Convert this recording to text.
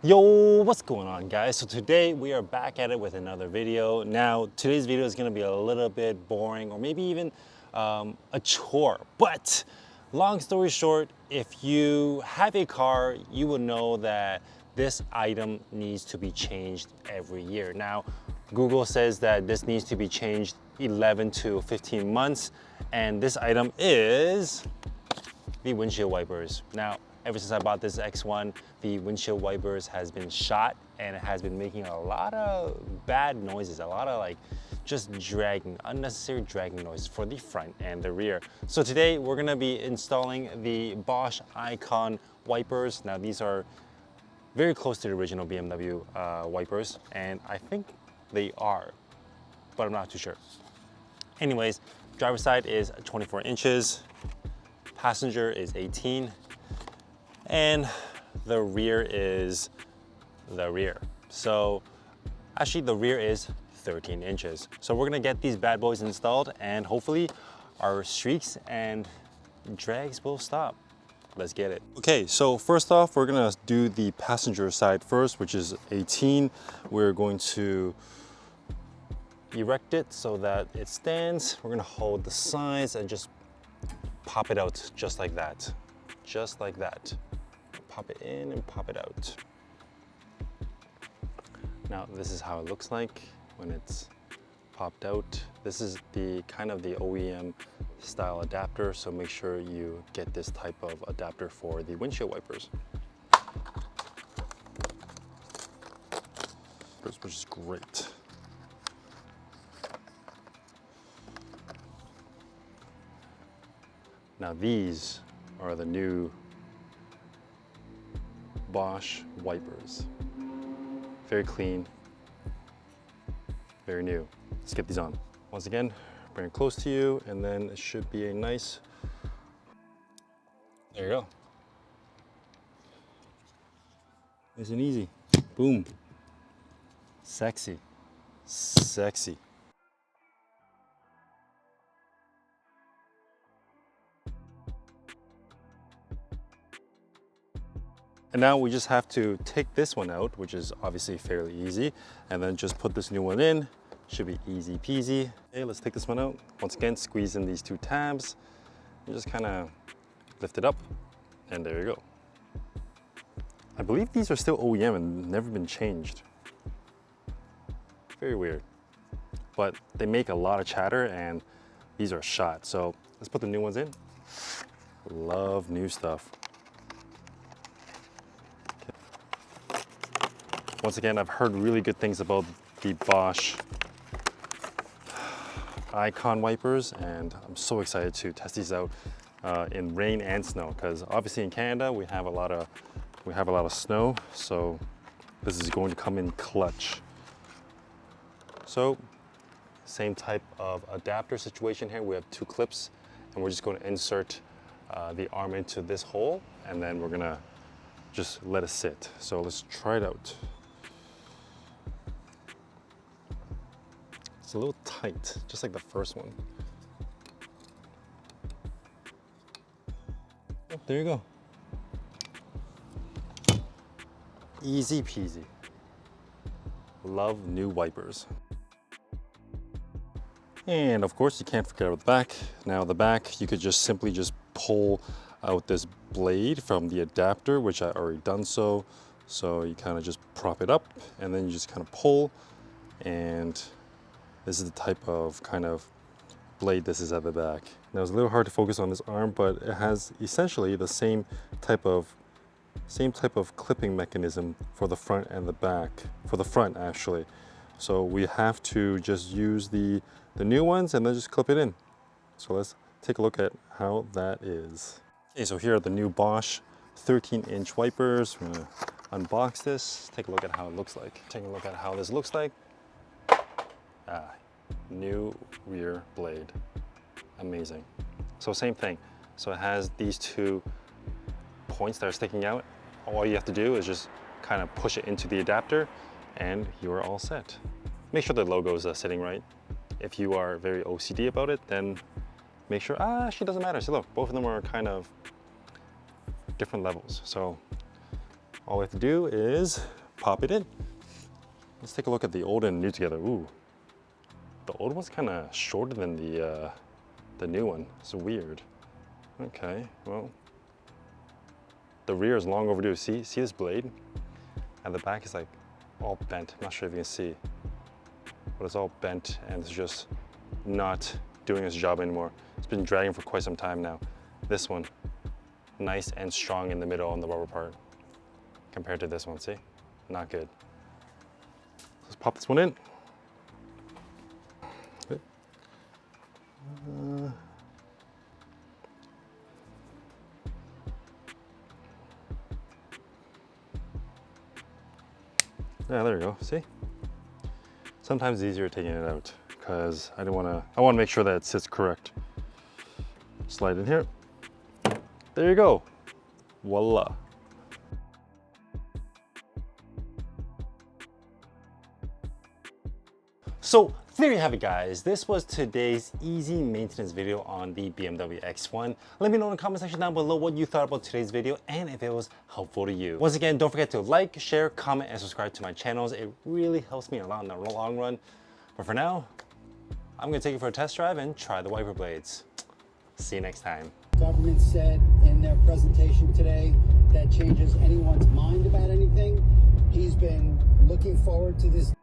Yo, what's going on, guys? So today we are back at it with another video. Now, today's video is gonna be a little bit boring or maybe even a chore. But long story short, if you have a car, you will know that this item needs to be changed every year. Now, Google says that this needs to be changed 11 to 15 months. And this item is the windshield wipers. Now, ever since I bought this X1, the windshield wipers has been shot and it has been making a lot of bad noises, a lot of like just dragging, unnecessary dragging noises for the front and the rear. So today we're gonna be installing the Bosch Icon wipers. Now these are very close to the original BMW wipers, and I think they are, but I'm not too sure. Anyways, driver's side is 24 inches, passenger is 18, and the rear is the rear. So actually the rear is 13 inches. So we're gonna get these bad boys installed and hopefully our streaks and drags will stop. Let's get it. Okay, so first off, we're gonna do the passenger side first, which is 18. We're going to erect it so that it stands. We're gonna hold the sides and just pop it out just like that. Just like that. Pop it in and pop it out. Now this is how it looks like when it's popped out. This is the kind of the OEM style adapter, so make sure you get this type of adapter for the windshield wipers. Which is great. Now these are the new Bosch wipers. Very clean, very new. Let's get these on. Once again, bring it close to you, and then it should be a nice, there you go. Nice and easy, boom. Sexy, sexy. And now we just have to take this one out, which is obviously fairly easy, and then just put this new one in. Should be easy peasy. Okay, let's take this one out. Once again, squeeze in these two tabs and just kind of lift it up, and there you go. I believe these are still OEM and never been changed. Very weird. But they make a lot of chatter and these are shot. So let's put the new ones in. Love new stuff. Once again, I've heard really good things about the Bosch Icon wipers, and I'm so excited to test these out in rain and snow, because obviously in Canada we have a lot of snow, so this is going to come in clutch. So same type of adapter situation here. We have two clips, and we're just going to insert the arm into this hole, and then we're gonna just let it sit. So let's try it out. It's a little tight, just like the first one. Oh, there you go. Easy peasy. Love new wipers. And of course, you can't forget about the back. Now the back, you could just simply just pull out this blade from the adapter, which I already done so. So you kind of just prop it up and then you just kind of pull, and this is the type of kind of blade this is at the back. Now it's a little hard to focus on this arm, but it has essentially the same type of clipping mechanism for the front and the back, for the front actually. So we have to just use the new ones and then just clip it in. So let's take a look at how that is. Okay, so here are the new Bosch 13-inch wipers. We're gonna unbox this, take a look at how it looks like. Take a look at how this looks like. New rear blade, amazing. So same thing, so it has these two points that are sticking out. All you have to do is just kind of push it into the adapter and you are all set. Make sure the logo is sitting right. If you are very OCD about it, then make sure, actually it doesn't matter. So look, both of them are kind of different levels. So All we have to do is pop it in. Let's take a look at the old and new together. Ooh, the old one's kind of shorter than the new one. It's weird. Okay, well, the rear is long overdue. See this blade? And the back is like all bent. I'm not sure if you can see, but it's all bent and it's just not doing its job anymore. It's been dragging for quite some time now. This one, nice and strong in the middle on the rubber part compared to this one, see? Not good. Let's pop this one in. Yeah, there you go, see? Sometimes it's easier taking it out because I want to make sure that it sits correct. Slide in here. There you go. Voila. So there you have it, guys. This was today's easy maintenance video on the BMW X1. Let me know in the comment section down below what you thought about today's video and if it was helpful to you. Once again, don't forget to like, share, comment, and subscribe to my channels. It really helps me a lot in the long run. But for now, I'm gonna take you for a test drive and try the wiper blades. See you next time. Government said in their presentation today that changes anyone's mind about anything. He's been looking forward to this